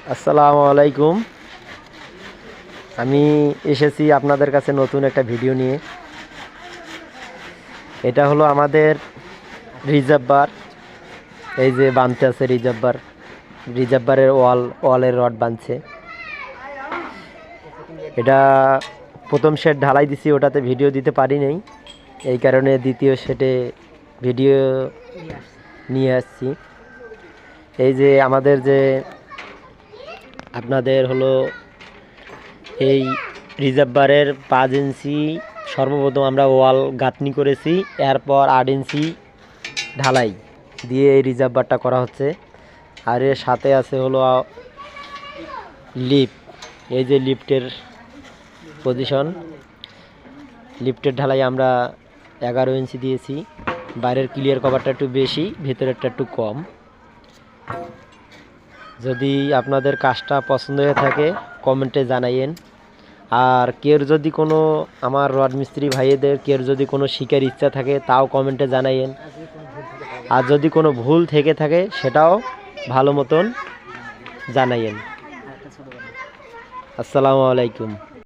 আসসালামু আলাইকুম। আমি এসেছি আপনাদের কাছে নতুন একটা ভিডিও নিয়ে। এটা হলো আমাদের রিজার্ভার। এই যে বাঁধতে আছে রিজার্ভারের ওয়ালের রড বাঁধছে। এটা প্রথম সেট ঢালাই দিছি, ওটাতে ভিডিও দিতে পারি নাই, এই কারণে দ্বিতীয় সেটে ভিডিও নিয়ে আসছি। এই যে আমাদের যে আপনাদের হলো এই রিজার্ভারের 5 ইঞ্চি সর্বপ্রথম আমরা ওয়াল গাঁথনি করেছি, এরপর 8 ইঞ্চি ঢালাই দিয়ে এই রিজার্ভারটা করা হচ্ছে। আর এর সাথে আছে হলো লিফট। এই যে লিফটের পজিশন, লিফটের ঢালাই আমরা 11 ইঞ্চি দিয়েছি। বাইরের ক্লিয়ার কভারটা একটু বেশি, ভেতরেরটা একটু কম। যদি আপনাদের কাজটা পছন্দ হয়ে থাকে কমেন্টে জানাইয়েন। আর কেউ যদি কোনো আমার রড মিস্ত্রি ভাইয়েদের কেউ যদি কোনো শিখার ইচ্ছা থাকে তাও কমেন্টে জানাইয়েন। আর যদি কোনো ভুল থেকে থাকে সেটাও ভালো মতন জানাইয়েন। আসসালামু আলাইকুম।